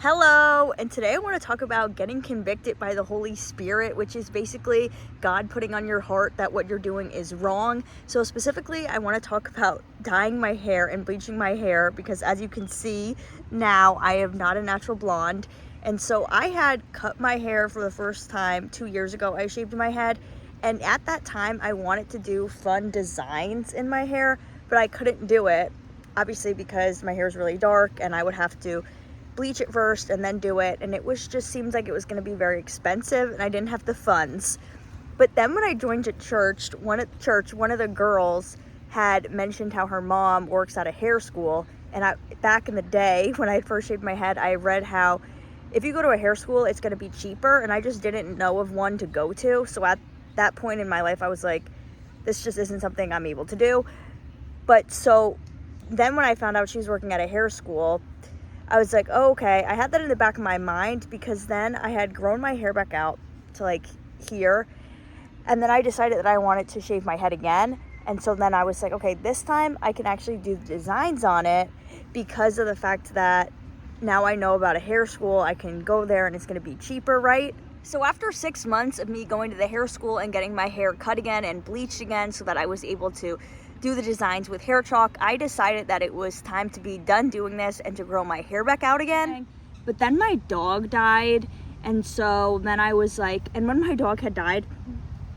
Hello, and today I want to talk about getting convicted by the Holy Spirit, which is basically God putting on your heart that what you're doing is wrong. So specifically, I want to talk about dyeing my hair and bleaching my hair because as you can see now, I am not a natural blonde. And so I had cut my hair for the first time 2 years ago. I shaved my head, and at that time I wanted to do fun designs in my hair, but I couldn't do it, obviously because my hair is really dark and I would have to bleach it first and then do it, and it was just seems like it was going to be very expensive and I didn't have the funds. But then when I joined a church, one of the girls had mentioned how her mom works at a hair school, and back in the day when I first shaved my head, I read how if you go to a hair school it's going to be cheaper, and I just didn't know of one to go to. So at that point in my life I was like, this just isn't something I'm able to do. But so then when I found out she was working at a hair school, I was like, oh, okay. I had that in the back of my mind because then I had grown my hair back out to like here. And then I decided that I wanted to shave my head again. And so then I was like, okay, this time I can actually do designs on it because of the fact that now I know about a hair school. I can go there and it's going to be cheaper, right? So after 6 months of me going to the hair school and getting my hair cut again and bleached again so that I was able to do the designs with hair chalk, I decided that it was time to be done doing this and to grow my hair back out again. But then my dog died, and so then I was like, and when my dog had died,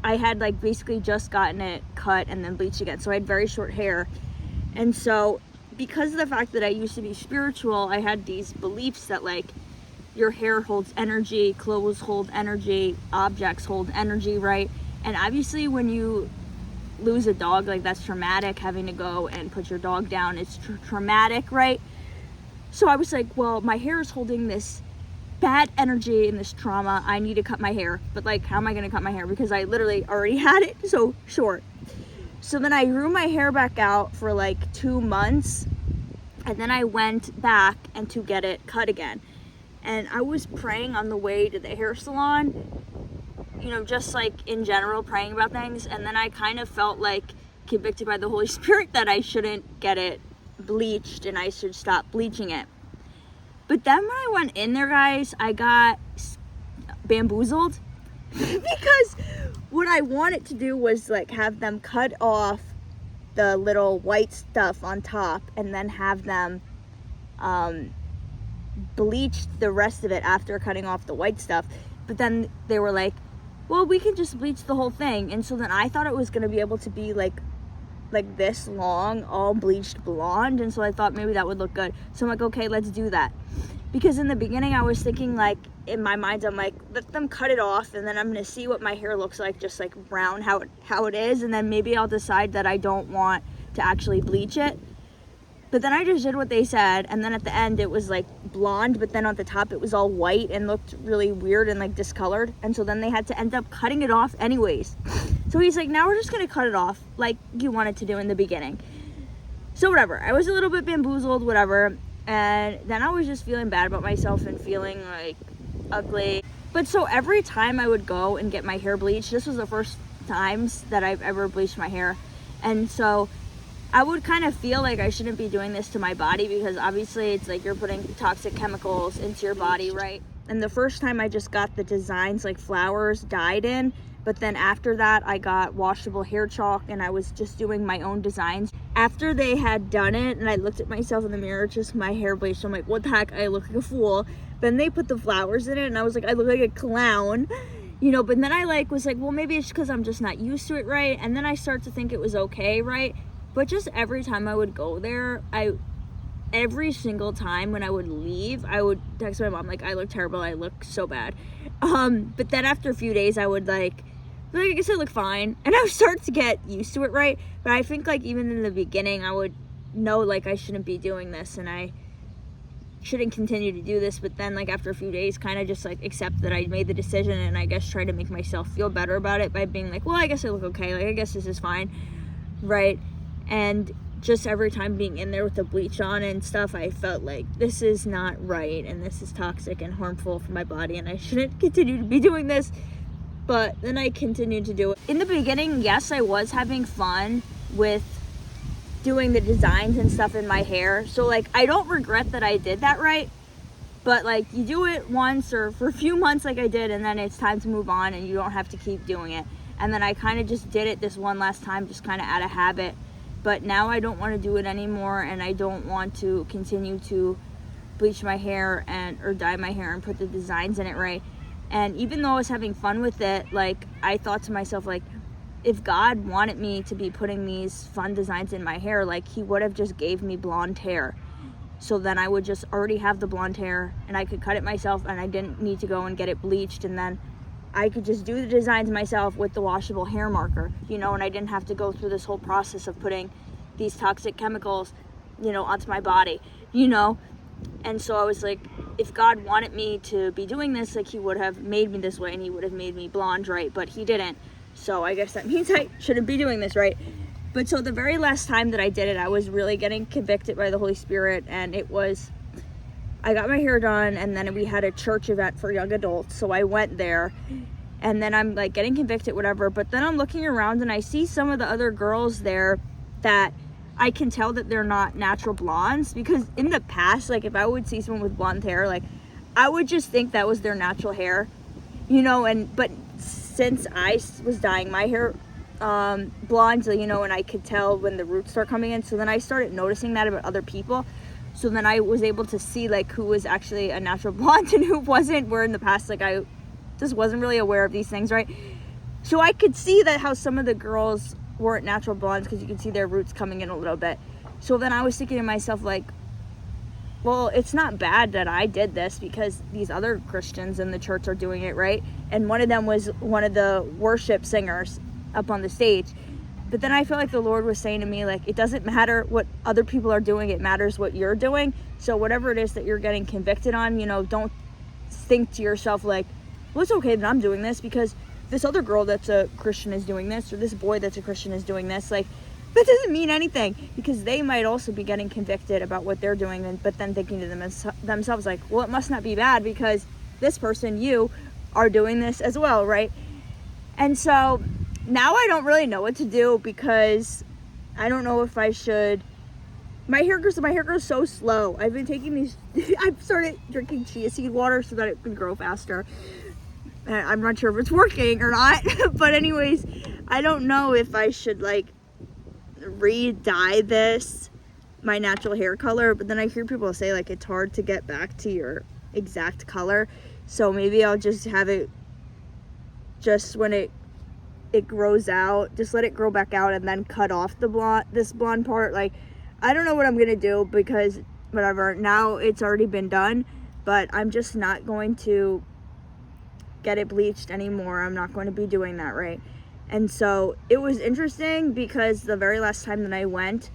I had like basically just gotten it cut and then bleached again, so I had very short hair. And so because of the fact that I used to be spiritual, I had these beliefs that like your hair holds energy, clothes hold energy, objects hold energy, right? And obviously when you lose a dog, like that's traumatic. Having to go and put your dog down, it's traumatic, right? So I was like, well, my hair is holding this bad energy and this trauma. I need to cut my hair. But like, how am I going to cut my hair? Because I literally already had it so short. So then I grew my hair back out for like 2 months, and then I went back and to get it cut again. And I was praying on the way to the hair salon, you know, just like in general, praying about things. And then I kind of felt like convicted by the Holy Spirit that I shouldn't get it bleached and I should stop bleaching it. But then when I went in there, guys, I got bamboozled because what I wanted to do was like have them cut off the little white stuff on top and then have them bleach the rest of it after cutting off the white stuff. But then they were like, well, we can just bleach the whole thing. And so then I thought it was going to be able to be like this long, all bleached blonde. And so I thought maybe that would look good. So I'm like, okay, let's do that. Because in the beginning I was thinking like, in my mind, I'm like, let them cut it off and then I'm going to see what my hair looks like, just like brown, how it is. And then maybe I'll decide that I don't want to actually bleach it. But then I just did what they said, and then at the end it was like blonde, but then on the top it was all white and looked really weird and like discolored. And so then they had to end up cutting it off anyways. So he's like, now we're just gonna cut it off like you wanted to do in the beginning. So whatever, I was a little bit bamboozled, whatever. And then I was just feeling bad about myself and feeling like ugly. But so every time I would go and get my hair bleached, this was the first times that I've ever bleached my hair. And so I would kind of feel like I shouldn't be doing this to my body because obviously it's like you're putting toxic chemicals into your body, right? And the first time I just got the designs like flowers dyed in, but then after that I got washable hair chalk and I was just doing my own designs. After they had done it and I looked at myself in the mirror, just my hair bleached, I'm like, what the heck, I look like a fool. Then they put the flowers in it and I was like, I look like a clown. You know, but then I was like, well, maybe it's because I'm just not used to it, right? And then I start to think it was okay, right? But just every time I would go there, every single time when I would leave, I would text my mom, like, I look terrible, I look so bad. But then after a few days, I would I guess I look fine. And I would start to get used to it, right? But I think like even in the beginning, I would know like I shouldn't be doing this and I shouldn't continue to do this. But then like after a few days, kind of just like accept that I made the decision and I guess try to make myself feel better about it by being like, well, I guess I look okay. Like, I guess this is fine, right? And just every time being in there with the bleach on and stuff, I felt like this is not right and this is toxic and harmful for my body and I shouldn't continue to be doing this. But then I continued to do it. In the beginning, yes, I was having fun with doing the designs and stuff in my hair. So like, I don't regret that I did that, right? But like you do it once or for a few months like I did, and then it's time to move on and you don't have to keep doing it. And then I kind of just did it this one last time, just kind of out of habit. But now I don't want to do it anymore, and I don't want to continue to bleach my hair or dye my hair and put the designs in it right. And even though I was having fun with it, like I thought to myself, like, if God wanted me to be putting these fun designs in my hair, like he would have just gave me blonde hair. So then I would just already have the blonde hair and I could cut it myself, and I didn't need to go and get it bleached, and then I could just do the designs myself with the washable hair marker, and I didn't have to go through this whole process of putting these toxic chemicals, onto my body, And so I was like, if God wanted me to be doing this, like he would have made me this way, and he would have made me blonde, right? But he didn't. So I guess that means I shouldn't be doing this, right? But so the very last time that I did it, I was really getting convicted by the Holy Spirit, and I got my hair done, and then we had a church event for young adults, so I went there, and then I'm like getting convicted, whatever, but then I'm looking around and I see some of the other girls there that I can tell that they're not natural blondes, because in the past, like if I would see someone with blonde hair, like I would just think that was their natural hair, but since I was dyeing my hair blonde, and I could tell when the roots start coming in, so then I started noticing that about other people. So then I was able to see like who was actually a natural blonde and who wasn't, where in the past like I just wasn't really aware of these things, right? So I could see that how some of the girls weren't natural blondes because you could see their roots coming in a little bit. So then I was thinking to myself, like, well, it's not bad that I did this because these other Christians in the church are doing it, right? And one of them was one of the worship singers up on the stage. But then I feel like the Lord was saying to me, like, it doesn't matter what other people are doing, it matters what you're doing. So whatever it is that you're getting convicted on, don't think to yourself like, well, it's okay that I'm doing this because this other girl that's a Christian is doing this, or this boy that's a Christian is doing this. Like, that doesn't mean anything, because they might also be getting convicted about what they're doing, but then thinking to themselves like, well, it must not be bad because this person, you, are doing this as well, right? And so now I don't really know what to do, because I don't know if I should. My hair grows so slow. I've been taking these I've started drinking chia seed water so that it can grow faster. And I'm not sure if it's working or not. But anyways, I don't know if I should like re-dye this my natural hair color, but then I hear people say like it's hard to get back to your exact color. So maybe I'll just have it just when it grows out, just let it grow back out and then cut off this blonde part. Like, I don't know what I'm gonna do, because whatever, now it's already been done, but I'm just not going to get it bleached anymore. I'm not going to be doing that, right? And so it was interesting because the very last time that I went,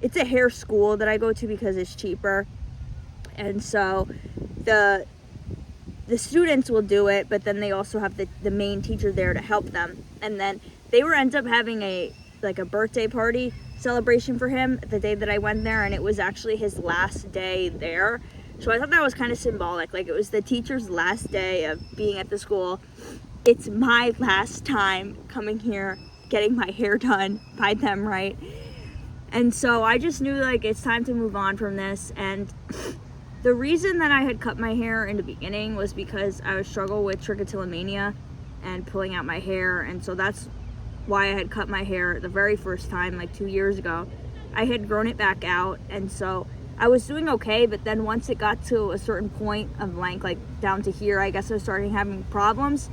it's a hair school that I go to because it's cheaper, and so the students will do it, but then they also have the main teacher there to help them. And then they end up having a birthday party celebration for him the day that I went there, and it was actually his last day there. So I thought that was kind of symbolic. Like, it was the teacher's last day of being at the school. It's my last time coming here, getting my hair done by them, right? And so I just knew like it's time to move on from this. And the reason that I had cut my hair in the beginning was because I would struggle with trichotillomania and pulling out my hair, and so that's why I had cut my hair the very first time, like 2 years ago. I had grown it back out, and so I was doing okay, but then once it got to a certain point of length, like down to here, I guess I was starting having problems.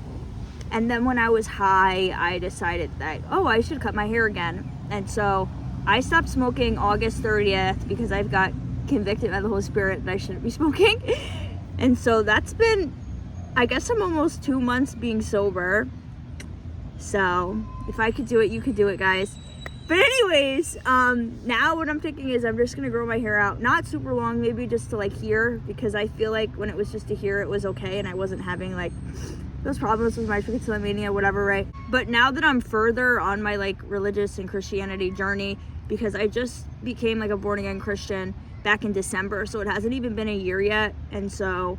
And then when I was high, I decided that, I should cut my hair again. And so I stopped smoking August 30th because I've got convicted by the Holy Spirit that I shouldn't be smoking. And so that's been, I guess I'm almost 2 months being sober. So if I could do it, you could do it, guys. But anyways, now what I'm thinking is I'm just gonna grow my hair out, not super long, maybe just to like here, because I feel like when it was just to here, it was okay, and I wasn't having like those problems with my trichotillomania, whatever, right? But now that I'm further on my like religious and Christianity journey, because I just became like a born again Christian back in December, so it hasn't even been a year yet, and so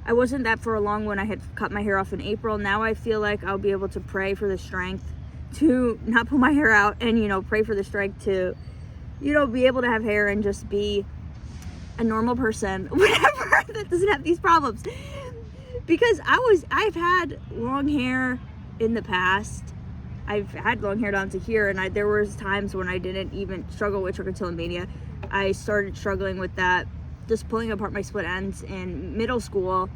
I wasn't that far along when I had cut my hair off in April. Now I feel like I'll be able to pray for the strength to not pull my hair out, and pray for the strength to be able to have hair and just be a normal person, whatever, that doesn't have these problems. Because I've had long hair in the past. I've had long hair down to here, and there was times when I didn't even struggle with trichotillomania. I started struggling with that, just pulling apart my split ends in middle school,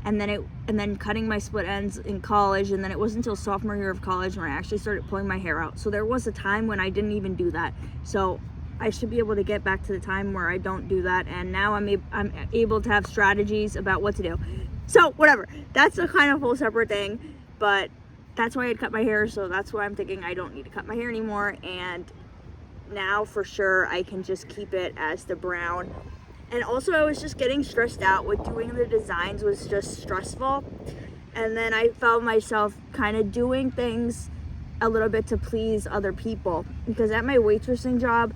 and then cutting my split ends in college, and then it wasn't until sophomore year of college when I actually started pulling my hair out. So there was a time when I didn't even do that. So I should be able to get back to the time where I don't do that, and now I'm able to have strategies about what to do. So whatever, that's a kind of whole separate thing, but that's why I'd cut my hair. So that's why I'm thinking I don't need to cut my hair anymore, and now for sure I can just keep it as the brown. And also I was just getting stressed out with doing the designs, was just stressful, and then I found myself kind of doing things a little bit to please other people, because at my waitressing job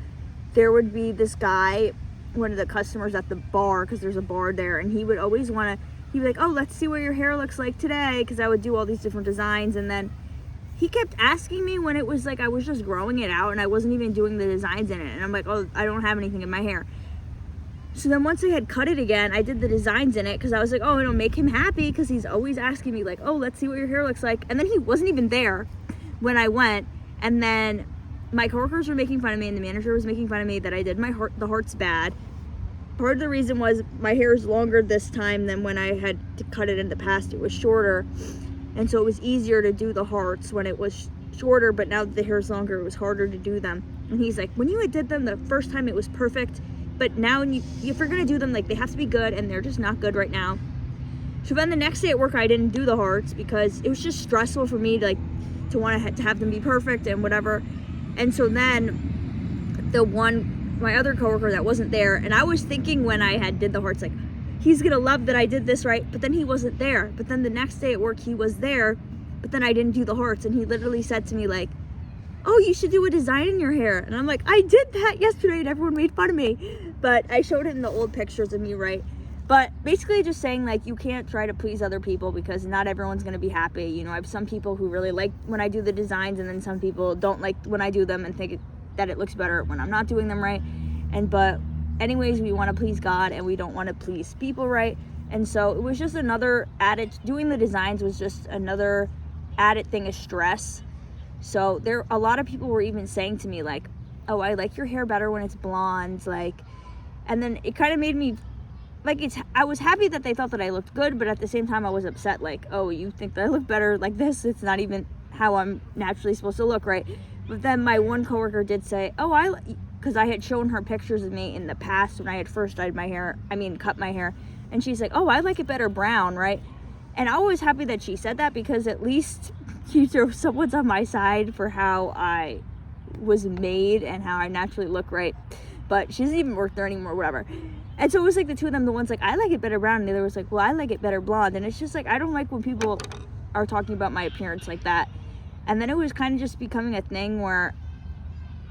there would be this guy, one of the customers at the bar, because there's a bar there, and he would always want to, he'd be like, oh, let's see what your hair looks like today, because I would do all these different designs. And then he kept asking me when it was like I was just growing it out and I wasn't even doing the designs in it, and I'm like, oh, I don't have anything in my hair. So then once I had cut it again, I did the designs in it, because I was like, oh, it'll make him happy, because he's always asking me like, oh, let's see what your hair looks like. And then he wasn't even there when I went, and then my coworkers were making fun of me, and the manager was making fun of me that I did the hearts bad. Part of the reason was my hair is longer this time than when I had to cut it in the past. It was shorter, and so it was easier to do the hearts when it was shorter, but now that the hair is longer, it was harder to do them. And he's like, when you did them the first time, it was perfect, but now if you're gonna do them, like, they have to be good, and they're just not good right now. So then the next day at work, I didn't do the hearts because it was just stressful for me to want to have them be perfect and whatever. And so then my other coworker that wasn't there, and I was thinking when I had did the hearts, like, he's gonna love that I did this right, but then he wasn't there. But then the next day at work, he was there, but then I didn't do the hearts, and he literally said to me like, oh, you should do a design in your hair. And I'm like, I did that yesterday and everyone made fun of me. But I showed it in the old pictures of me, right? But basically just saying, like, you can't try to please other people, because not everyone's going to be happy. You know, I have some people who really like when I do the designs, and then some people don't like when I do them and think that it looks better when I'm not doing them right. But anyways, we want to please God, and we don't want to please people, right? And so it was just another added, doing the designs was just another added thing of stress. So a lot of people were even saying to me like, oh, I like your hair better when it's blonde, like, and then it kind of made me like, I was happy that they thought that I looked good, but at the same time I was upset, like, oh, you think that I look better like this? It's not even how I'm naturally supposed to look, right? But then my one coworker did say, oh, because I had shown her pictures of me in the past when I had first cut my hair, and she's like, oh, I like it better brown, right? And I was happy that she said that, because at least someone's on my side for how I was made and how I naturally look, right? But she doesn't even work there anymore, whatever. And so it was like the two of them, the one's like, I like it better brown, and the other was like, well, I like it better blonde. And it's just like, I don't like when people are talking about my appearance like that. And then it was kind of just becoming a thing where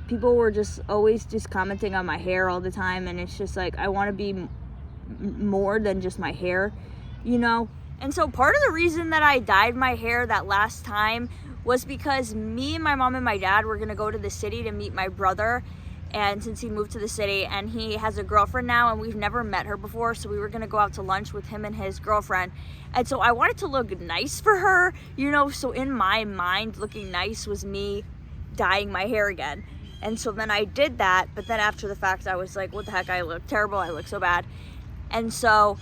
people were just always just commenting on my hair all the time, and it's just like, I want to be more than just my hair, you know? And so part of the reason that I dyed my hair that last time was because me and my mom and my dad were going to go to the city to meet my brother. And since he moved to the city, and he has a girlfriend now, and we've never met her before, so we were going to go out to lunch with him and his girlfriend. And so I wanted to look nice for her, you know, so in my mind, looking nice was me dyeing my hair again. And so then I did that, but then after the fact, I was like, what the heck, I look terrible, I look so bad. And so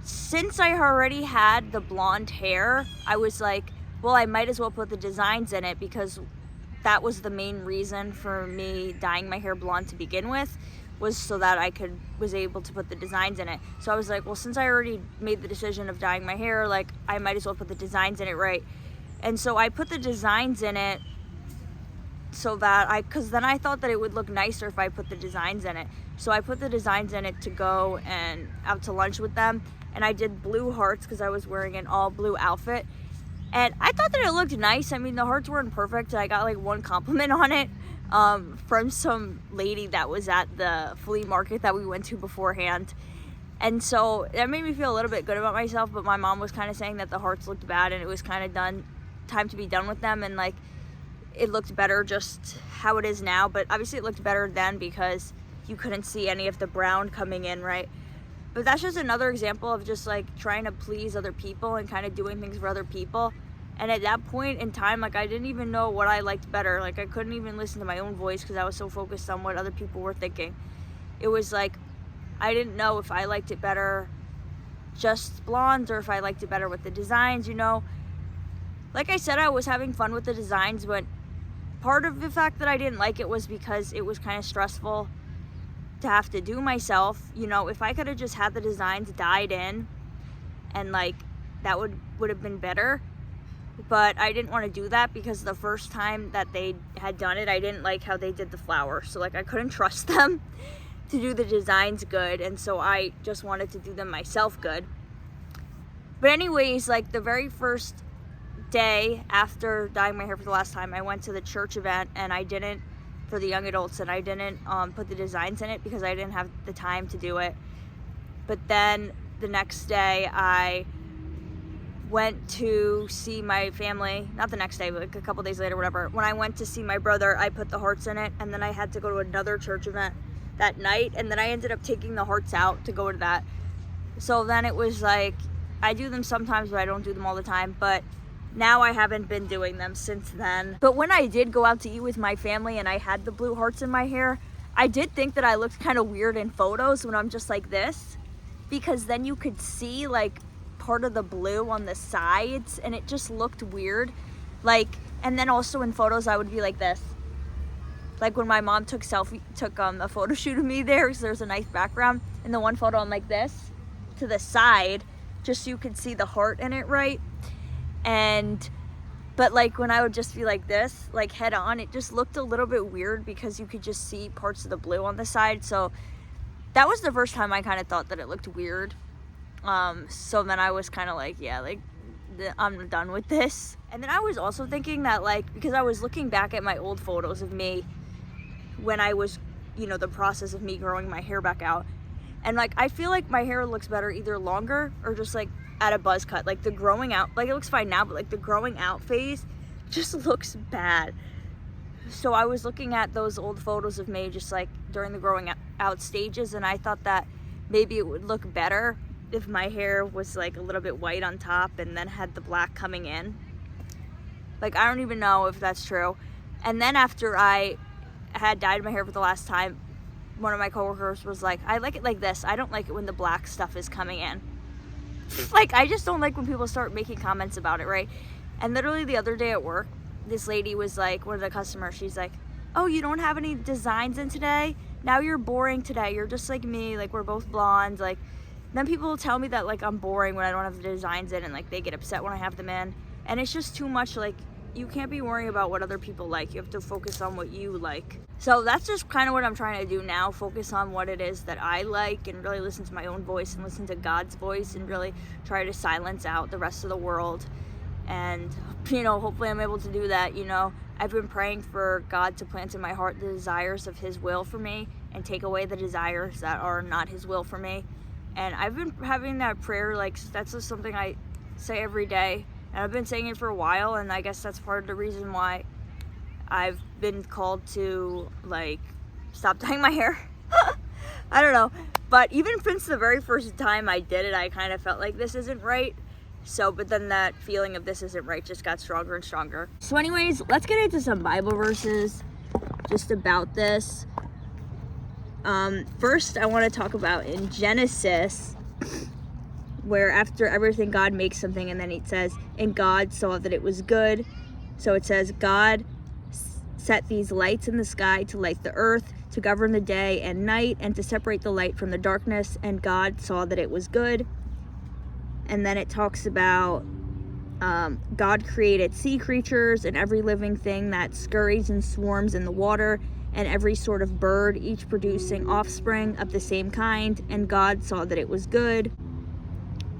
since I already had the blonde hair, I was like, well, I might as well put the designs in it, because that was the main reason for me dyeing my hair blonde to begin with, was so that I was able to put the designs in it. So I was like, well, since I already made the decision of dyeing my hair, like, I might as well put the designs in it, right? And so I put the designs in it so that because then I thought that it would look nicer if I put the designs in it. So I put the designs in it to go and out to lunch with them, and I did blue hearts because I was wearing an all blue outfit. And I thought that it looked nice. I mean, the hearts weren't perfect. I got like one compliment on it from some lady that was at the flea market that we went to beforehand. And so that made me feel a little bit good about myself, but my mom was kind of saying that the hearts looked bad and it was kind of time to be done with them, and like it looked better just how it is now. But obviously it looked better then because you couldn't see any of the brown coming in, right? But that's just another example of just like trying to please other people and kind of doing things for other people. And at that point in time, like, I didn't even know what I liked better. Like, I couldn't even listen to my own voice because I was so focused on what other people were thinking. It was like, I didn't know if I liked it better just blondes or if I liked it better with the designs, you know. Like I said, I was having fun with the designs, but part of the fact that I didn't like it was because it was kind of stressful to have to do myself. You know, if I could have just had the designs dyed in, and like that would have been better. But I didn't want to do that because the first time that they had done it, I didn't like how they did the flower. So like I couldn't trust them to do the designs good, and so I just wanted to do them myself good. But anyways, like the very first day after dyeing my hair for the last time, I went to the church event, and I didn't, for the young adults, and I didn't put the designs in it because I didn't have the time to do it. But then the next day I went to see my family, not the next day, but like a couple days later, whatever. When I went to see my brother, I put the hearts in it, and then I had to go to another church event that night, and then I ended up taking the hearts out to go to that. So then it was like, I do them sometimes, but I don't do them all the time. But now I haven't been doing them since then. But when I did go out to eat with my family and I had the blue hearts in my hair, I did think that I looked kind of weird in photos when I'm just like this, because then you could see like part of the blue on the sides, and it just looked weird. Like, and then also in photos I would be like this. Like when my mom took a photo shoot of me there, because there's a nice background. In the one photo I'm like this to the side, just so you could see the heart in it, right? But like when I would just be like this, like head on, it just looked a little bit weird because you could just see parts of the blue on the side. So that was the first time I kind of thought that it looked weird. So then I was kind of like, yeah, like I'm done with this. And then I was also thinking that, like, because I was looking back at my old photos of me when I was, you know, the process of me growing my hair back out. And like, I feel like my hair looks better either longer or just like at a buzz cut. Like the growing out, like it looks fine now, but like the growing out phase just looks bad. So I was looking at those old photos of me just like during the growing out stages, and I thought that maybe it would look better if my hair was like a little bit white on top and then had the black coming in. Like, I don't even know if that's true. And then after I had dyed my hair for the last time, one of my coworkers was like, I like it like this. I don't like it when the black stuff is coming in. Like, I just don't like when people start making comments about it, right? And literally the other day at work, this lady was like, one of the customers, she's like, oh, you don't have any designs in today? Now you're boring today. You're just like me. Like, we're both blondes. Like, then people will tell me that like I'm boring when I don't have the designs in, and like they get upset when I have them in. And it's just too much. Like, you can't be worrying about what other people like. You have to focus on what you like. So that's just kind of what I'm trying to do now. Focus on what it is that I like, and really listen to my own voice and listen to God's voice, and really try to silence out the rest of the world. And, you know, hopefully I'm able to do that. You know, I've been praying for God to plant in my heart the desires of His will for me and take away the desires that are not His will for me. And I've been having that prayer, like, that's just something I say every day. And I've been saying it for a while, and I guess that's part of the reason why I've been called to, like, stop dyeing my hair. I don't know. But even since the very first time I did it, I kind of felt like this isn't right. So, but then that feeling of this isn't right just got stronger and stronger. So anyways, let's get into some Bible verses just about this. First, I want to talk about in Genesis, where after everything, God makes something, and then it says, and God saw that it was good. So it says, God set these lights in the sky to light the earth, to govern the day and night, and to separate the light from the darkness, and God saw that it was good. And then it talks about God created sea creatures and every living thing that scurries and swarms in the water, and every sort of bird, each producing offspring of the same kind, and God saw that it was good.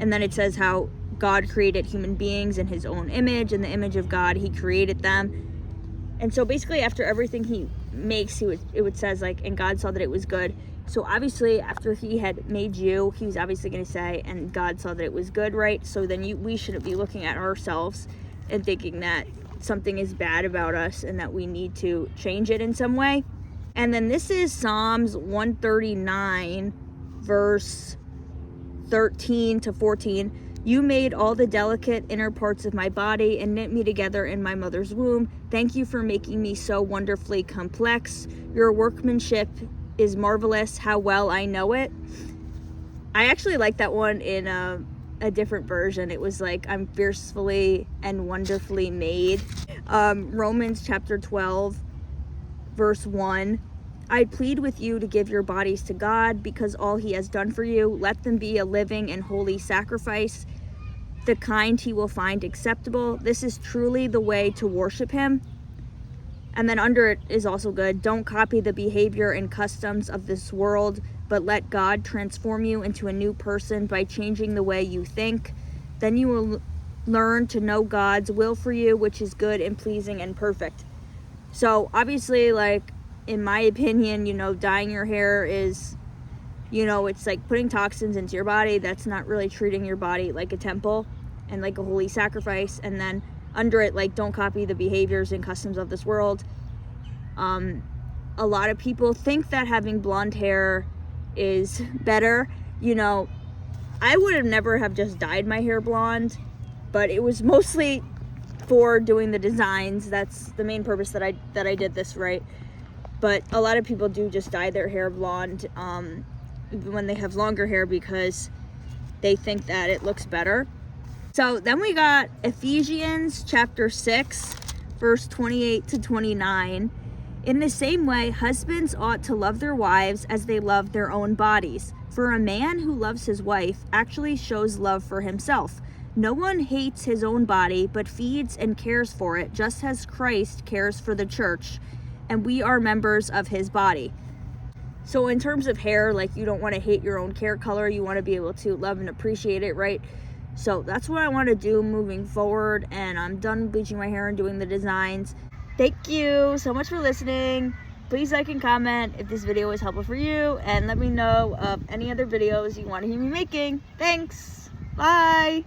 And then it says how God created human beings in His own image, in the image of God He created them. And so basically after everything He makes, it would says like, and God saw that it was good. So obviously after He had made you, He was obviously going to say, and God saw that it was good, right? So then we shouldn't be looking at ourselves and thinking that something is bad about us and that we need to change it in some way. And then this is Psalms 139, verse 13 to 14. You made all the delicate inner parts of my body and knit me together in my mother's womb. Thank you for making me so wonderfully complex. Your workmanship is marvelous. How well I know it. I actually like that one in a different version. It was like, I'm fiercely and wonderfully made. Romans chapter 12, verse 1. I plead with you to give your bodies to God because all he has done for you. Let them be a living and holy sacrifice, the kind he will find acceptable. This is truly the way to worship him. And then under it is also good. Don't copy the behavior and customs of this world, but let God transform you into a new person by changing the way you think. Then you will learn to know God's will for you, which is good and pleasing and perfect. So obviously, like, in my opinion, dyeing your hair is, it's like putting toxins into your body. That's not really treating your body like a temple and like a holy sacrifice. And then under it, like, don't copy the behaviors and customs of this world. A lot of people think that having blonde hair is better. I would have never have just dyed my hair blonde, but it was mostly for doing the designs. That's the main purpose that I did this, right? But a lot of people do just dye their hair blonde even when they have longer hair because they think that it looks better. So then we got Ephesians chapter 6, verse 28 to 29. In the same way, husbands ought to love their wives as they love their own bodies. For a man who loves his wife actually shows love for himself. No one hates his own body, but feeds and cares for it, just as Christ cares for the church, and we are members of his body. So in terms of hair, like, you don't want to hate your own hair color. You want to be able to love and appreciate it, right? So that's what I want to do moving forward, and I'm done bleaching my hair and doing the designs. Thank you so much for listening. Please like and comment if this video was helpful for you, and let me know of any other videos you want to hear me making. Thanks. Bye.